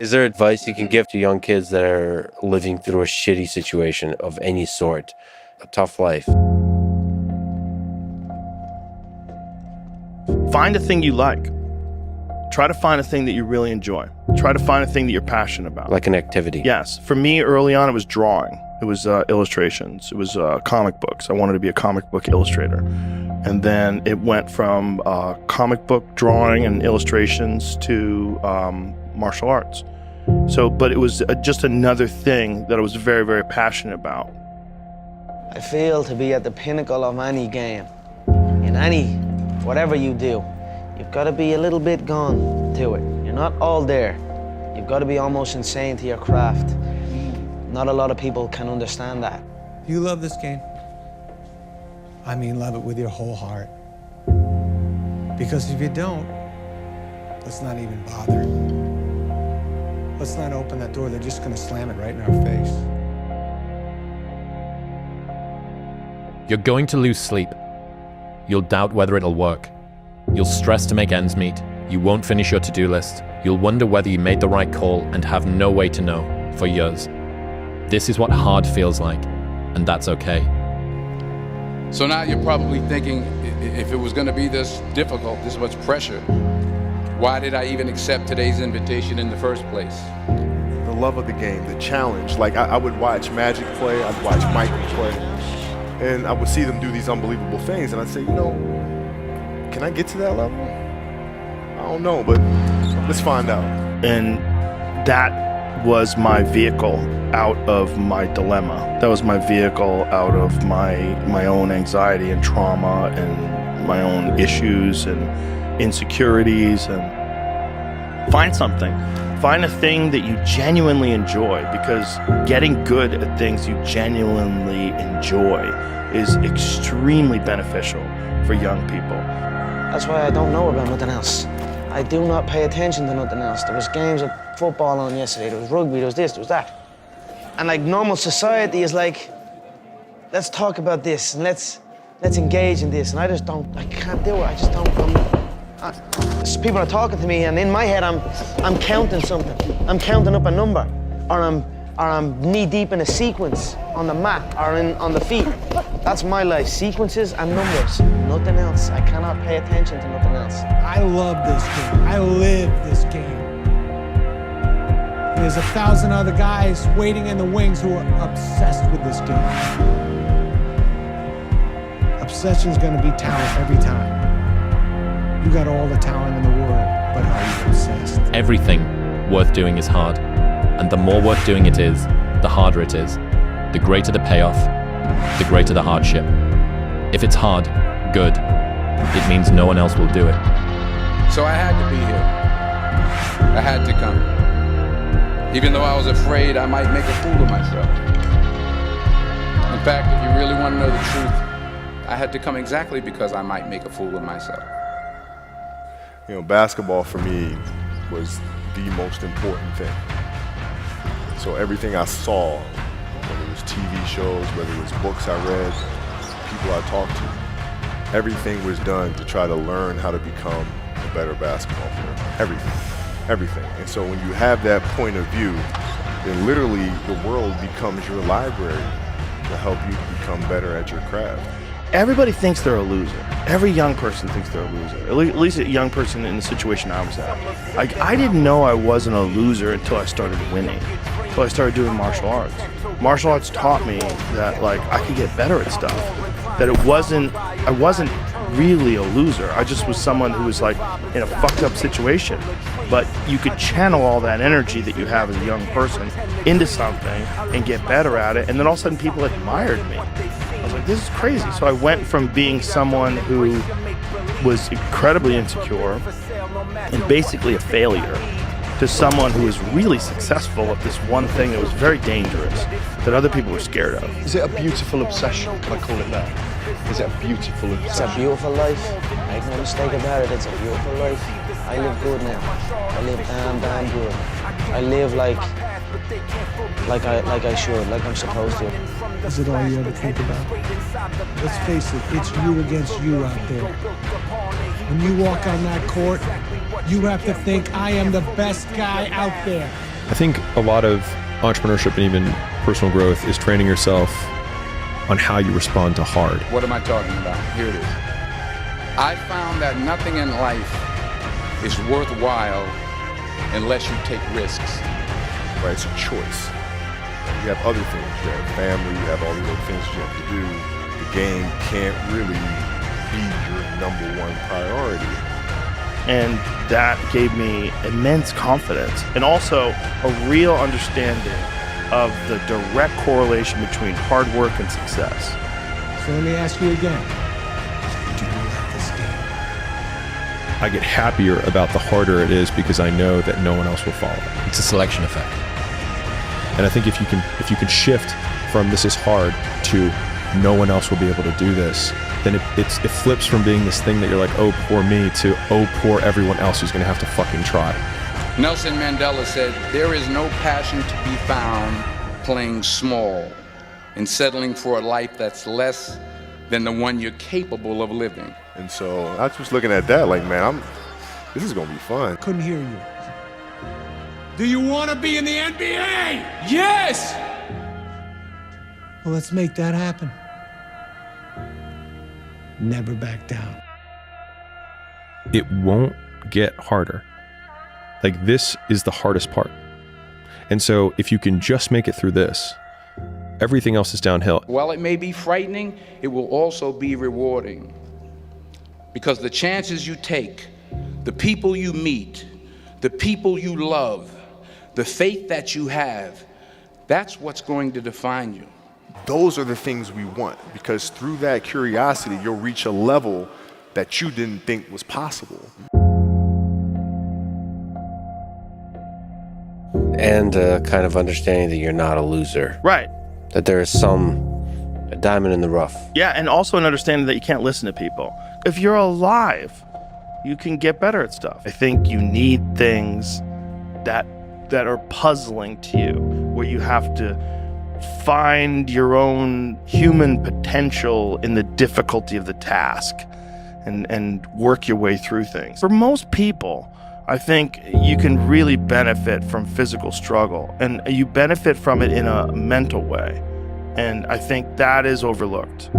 Is there advice you can give to young kids that are living through a shitty situation of any sort, a tough life? Find a thing you like. Try to find a thing that you really enjoy. Try to find a thing that you're passionate about. Like an activity? Yes. For me, early on, it was drawing. It was illustrations. It was comic books. I wanted to be a comic book illustrator. And then it went from comic book drawing and illustrations to martial arts. But it was just another thing that I was very, very passionate about. I feel to be at the pinnacle of any game, in whatever you do, you've got to be a little bit gone to it. You're not all there. You've got to be almost insane to your craft. Not a lot of people can understand that. You love this game. I mean, love it with your whole heart. Because if you don't, let's not even bother. Let's not open that door. They're just gonna slam it right in our face. You're going to lose sleep. You'll doubt whether it'll work. You'll stress to make ends meet. You won't finish your to-do list. You'll wonder whether you made the right call and have no way to know for years. This is what hard feels like, and that's okay. So now you're probably thinking, if it was going to be this difficult, this much pressure, why did I even accept today's invitation in the first place? The love of the game, the challenge. Like I would watch Magic play, I'd watch Michael play, and I would see them do these unbelievable things, and I'd say, can I get to that level? I don't know, but let's find out. And that was my vehicle out of my dilemma. That was my vehicle out of my own anxiety and trauma and my own issues and insecurities. And find something. Find a thing that you genuinely enjoy, because getting good at things you genuinely enjoy is extremely beneficial for young people. That's why I don't know about nothing else. I do not pay attention to nothing else. There was games of football on yesterday, there was rugby, there was this, there was that. And like normal society is like, let's talk about this and let's engage in this. And I can't do it. I just don't. People are talking to me, and in my head, I'm counting something. I'm counting up a number, or I'm knee deep in a sequence on the mat or on the feet. That's my life, sequences and numbers, nothing else. I cannot pay attention to nothing else. I love this game. I live this game. There's 1,000 other guys waiting in the wings who are obsessed with this game. Obsession's gonna be talent every time. You got all the talent in the world, but are you obsessed? Everything worth doing is hard, and the more worth doing it is, the harder it is. The greater the payoff, the greater the hardship. If it's hard, good. It means no one else will do it. So I had to be here. I had to come. Even though I was afraid I might make a fool of myself. In fact, if you really want to know the truth, I had to come exactly because I might make a fool of myself. Basketball for me was the most important thing. So everything I saw, whether it was TV shows, whether it was books I read, people I talked to, everything was done to try to learn how to become a better basketball player. Everything. And so when you have that point of view, then literally the world becomes your library to help you become better at your craft. Everybody thinks they're a loser. Every young person thinks they're a loser. At least a young person in the situation I was at. Like, I didn't know I wasn't a loser until I started winning. Until I started doing martial arts. Martial arts taught me that I could get better at stuff. That I wasn't really a loser. I just was someone who was in a fucked up situation. But you could channel all that energy that you have as a young person into something and get better at it. And then all of a sudden people admired me. I was like, this is crazy. So I went from being someone who was incredibly insecure and basically a failure to someone who was really successful at this one thing that was very dangerous, that other people were scared of. Is it a beautiful obsession? Can I call it that? Is it a beautiful obsession? It's a beautiful life. Make no mistake about it, it's a beautiful life. I live good now. I live damn good. I live like I should, like I'm supposed to. Is it all you ever think about? Let's face it, it's you against you out there. When you walk on that court, you have to think, I am the best guy out there. I think a lot of entrepreneurship and even personal growth is training yourself on how you respond to hard. What am I talking about? Here it is. I found that nothing in life is worthwhile unless you take risks. Right, it's a choice. You have other things. You have family, you have all these other things you have to do. The game can't really be your number one priority. And that gave me immense confidence and also a real understanding of the direct correlation between hard work and success. So let me ask you again. Do you love this game? I get happier about the harder it is because I know that no one else will follow. It's a selection effect. And I think if you can shift from this is hard to no one else will be able to do this, then it flips from being this thing that you're like, oh, poor me, to oh, poor everyone else who's going to have to fucking try. Nelson Mandela said, there is no passion to be found playing small and settling for a life that's less than the one you're capable of living. And so I was just looking at that like, man, this is going to be fun. Couldn't hear you. Do you want to be in the NBA? Yes! Well, let's make that happen. Never back down. It won't get harder. Like, this is the hardest part. And so if you can just make it through this, everything else is downhill. While it may be frightening, it will also be rewarding. Because the chances you take, the people you meet, the people you love, the faith that you have, that's what's going to define you. Those are the things we want, because through that curiosity, you'll reach a level that you didn't think was possible. And kind of understanding that you're not a loser. Right. That there is a diamond in the rough. Yeah, and also an understanding that you can't listen to people. If you're alive, you can get better at stuff. I think you need things that are puzzling to you, where you have to find your own human potential in the difficulty of the task and work your way through things. For most people, I think you can really benefit from physical struggle, and you benefit from it in a mental way. And I think that is overlooked.